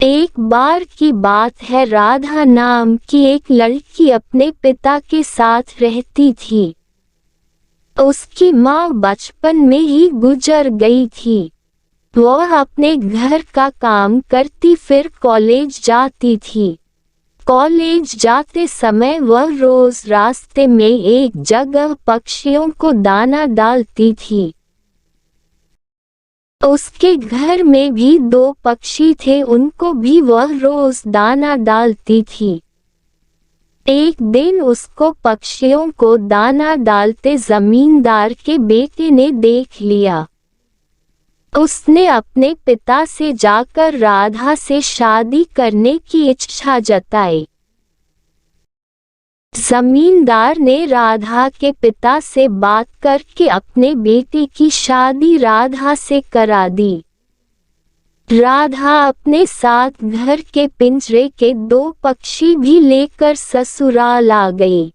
एक बार की बात है, राधा नाम की एक लड़की अपने पिता के साथ रहती थी। उसकी माँ बचपन में ही गुजर गई थी। वह अपने घर का काम करती फिर कॉलेज जाती थी। कॉलेज जाते समय वह रोज रास्ते में एक जगह पक्षियों को दाना डालती थी। उसके घर में भी 2 पक्षी थे, उनको भी वह रोज दाना डालती थी। एक दिन उसको पक्षियों को दाना डालते जमींदार के बेटे ने देख लिया। उसने अपने पिता से जाकर राधा से शादी करने की इच्छा जताई। जमींदार ने राधा के पिता से बात करके अपने बेटे की शादी राधा से करा दी। राधा अपने साथ घर के पिंजरे के 2 पक्षी भी लेकर ससुराल आ गई।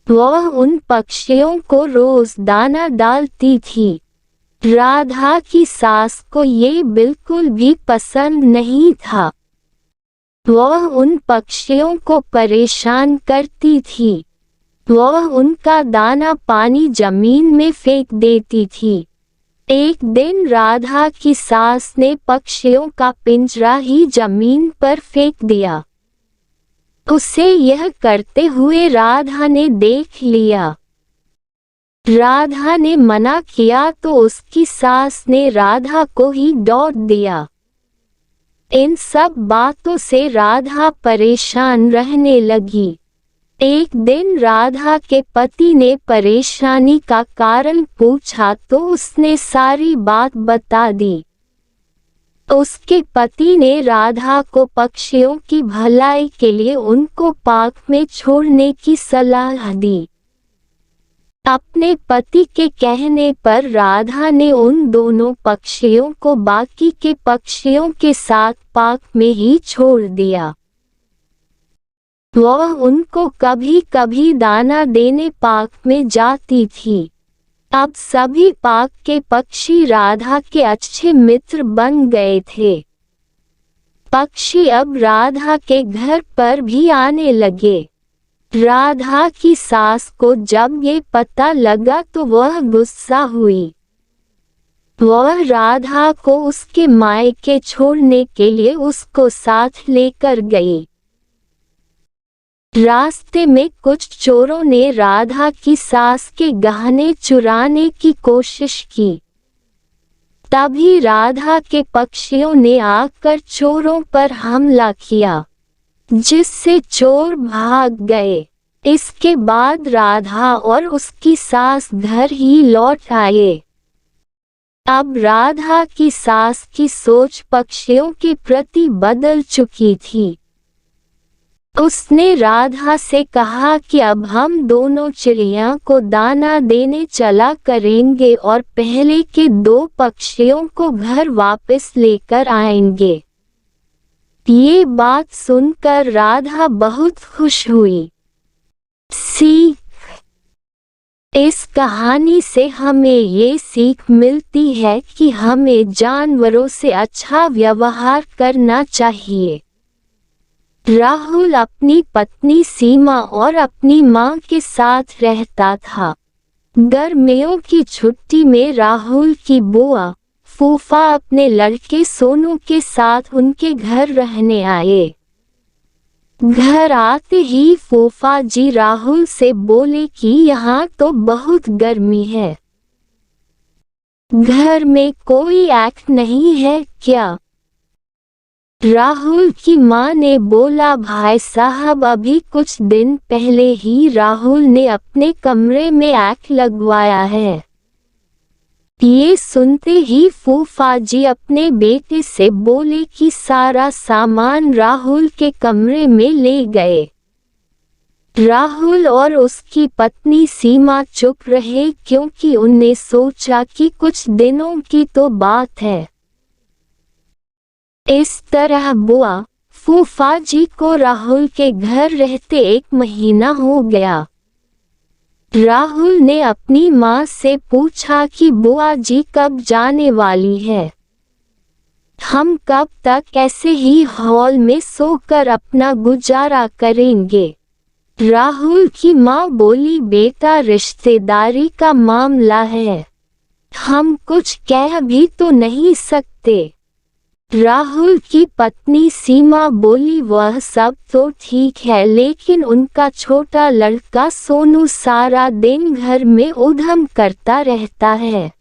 वह उन पक्षियों को रोज दाना डालती थी। राधा की सास को ये बिल्कुल भी पसंद नहीं था। वह उन पक्षियों को परेशान करती थी। वह उनका दाना पानी जमीन में फेंक देती थी। एक दिन राधा की सास ने पक्षियों का पिंजरा ही जमीन पर फेंक दिया। उसे यह करते हुए राधा ने देख लिया। राधा ने मना किया तो उसकी सास ने राधा को ही डांट दिया। इन सब बातों से राधा परेशान रहने लगी। एक दिन राधा के पति ने परेशानी का कारण पूछा तो उसने सारी बात बता दी। उसके पति ने राधा को पक्षियों की भलाई के लिए उनको पार्क में छोड़ने की सलाह दी। अपने पति के कहने पर राधा ने उन दोनों पक्षियों को बाकी के पक्षियों के साथ पार्क में ही छोड़ दिया। वह उनको कभी कभी दाना देने पार्क में जाती थी। अब सभी पार्क के पक्षी राधा के अच्छे मित्र बन गए थे। पक्षी अब राधा के घर पर भी आने लगे। राधा की सास को जब ये पता लगा तो वह गुस्सा हुई। वह राधा को उसके मायके छोड़ने के लिए उसको साथ लेकर गई। रास्ते में कुछ चोरों ने राधा की सास के गहने चुराने की कोशिश की। तभी राधा के पक्षियों ने आकर चोरों पर हमला किया, जिससे चोर भाग गए। इसके बाद राधा और उसकी सास घर ही लौट आए। अब राधा की सास की सोच पक्षियों के प्रति बदल चुकी थी। उसने राधा से कहा कि अब हम दोनों चिड़िया को दाना देने चला करेंगे और पहले के 2 पक्षियों को घर वापस लेकर आएंगे। ये बात सुनकर राधा बहुत खुश हुई। सीख: इस कहानी से हमें ये सीख मिलती है कि हमें जानवरों से अच्छा व्यवहार करना चाहिए। राहुल अपनी पत्नी सीमा और अपनी मां के साथ रहता था। गर्मियों की छुट्टी में राहुल की बुआ फूफा अपने लड़के सोनू के साथ उनके घर रहने आए। घर आते ही फूफा जी राहुल से बोले कि यहाँ तो बहुत गर्मी है, घर में कोई एक्ट नहीं है क्या? राहुल की माँ ने बोला, भाई साहब अभी कुछ दिन पहले ही राहुल ने अपने कमरे में एक्ट लगवाया है। ये सुनते ही फूफा जी अपने बेटे से बोले कि सारा सामान राहुल के कमरे में ले गए। राहुल और उसकी पत्नी सीमा चुप रहे क्योंकि उनने सोचा कि कुछ दिनों की तो बात है। इस तरह बुआ फूफा जी को राहुल के घर रहते 1 महीना हो गया। राहुल ने अपनी माँ से पूछा कि बुआ जी कब जाने वाली है। हम कब तक ऐसे ही हॉल में सोकर अपना गुजारा करेंगे? राहुल की माँ बोली, बेटा रिश्तेदारी का मामला है, हम कुछ कह भी तो नहीं सकते। राहुल की पत्नी सीमा बोली, वह सब तो ठीक है, लेकिन उनका छोटा लड़का सोनू सारा दिन घर में उधम करता रहता है।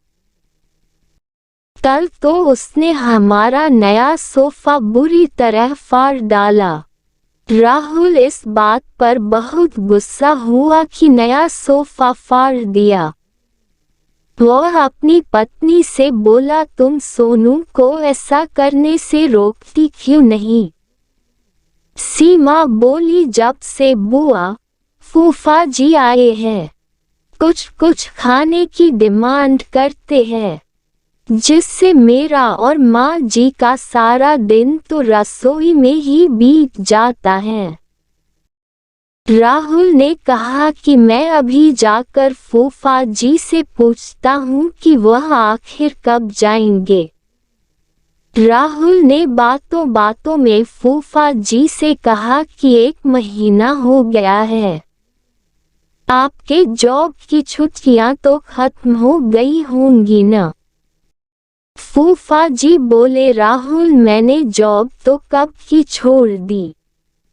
कल तो उसने हमारा नया सोफा बुरी तरह फाड़ डाला। राहुल इस बात पर बहुत गुस्सा हुआ कि नया सोफा फाड़ दिया। वह अपनी पत्नी से बोला, तुम सोनू को ऐसा करने से रोकती क्यों नहीं? सीमा बोली, जब से बुआ फूफा जी आए हैं कुछ कुछ खाने की डिमांड करते हैं, जिससे मेरा और माँ जी का सारा दिन तो रसोई में ही बीत जाता है। राहुल ने कहा कि मैं अभी जाकर फूफा जी से पूछता हूँ कि वह आखिर कब जाएंगे। राहुल ने बातों बातों में फूफा जी से कहा कि 1 महीना हो गया है, आपके जॉब की छुट्टियां तो खत्म हो गई होंगी न? फूफा जी बोले, राहुल मैंने जॉब तो कब की छोड़ दी,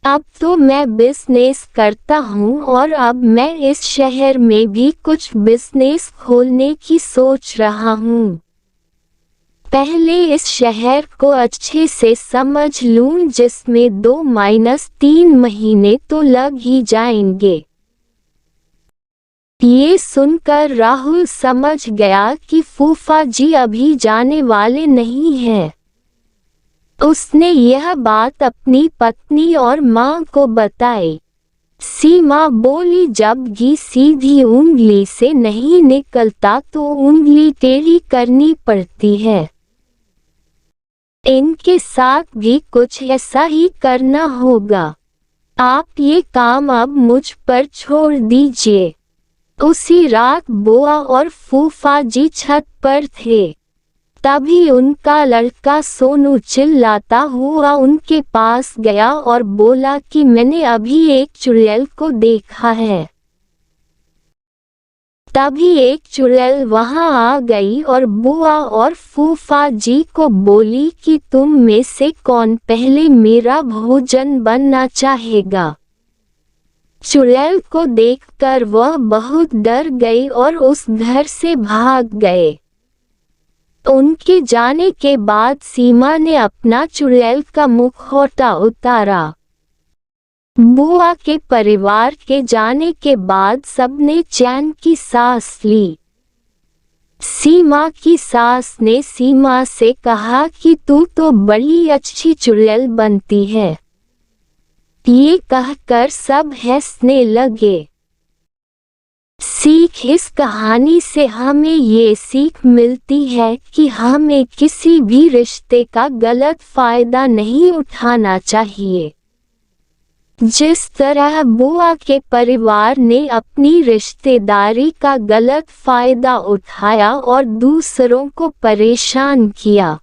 अब तो मैं बिजनेस करता हूँ और अब मैं इस शहर में भी कुछ बिजनेस खोलने की सोच रहा हूँ। पहले इस शहर को अच्छे से समझ लूँ, जिसमें 2-3 महीने तो लग ही जाएंगे। ये सुनकर राहुल समझ गया कि फूफा जी अभी जाने वाले नहीं हैं। उसने यह बात अपनी पत्नी और माँ को बताई। सीमा बोली, जब घी सीधी उंगली से नहीं निकलता तो उंगली टेढ़ी करनी पड़ती है। इनके साथ भी कुछ ऐसा ही करना होगा। आप ये काम अब मुझ पर छोड़ दीजिए। उसी रात बुआ और फूफा जी छत पर थे, तभी उनका लड़का सोनू चिल्लाता हुआ उनके पास गया और बोला कि मैंने अभी एक चुड़ैल को देखा है। तभी एक चुड़ैल वहां आ गई और बुआ और फूफा जी को बोली कि तुम में से कौन पहले मेरा भोजन बनना चाहेगा। चुड़ैल को देखकर वह बहुत डर गई और उस घर से भाग गए। उनके जाने के बाद सीमा ने अपना चुड़ैल का मुखौटा उतारा। बुआ के परिवार के जाने के बाद सबने चैन की सांस ली। सीमा की सास ने सीमा से कहा कि तू तो बड़ी अच्छी चुड़ैल बनती है। ये कहकर सब हंसने लगे। सीख इस कहानी से हमें ये सीख मिलती है कि हमें किसी भी रिश्ते का गलत फायदा नहीं उठाना चाहिए। जिस तरह बुआ के परिवार ने अपनी रिश्तेदारी का गलत फायदा उठाया और दूसरों को परेशान किया।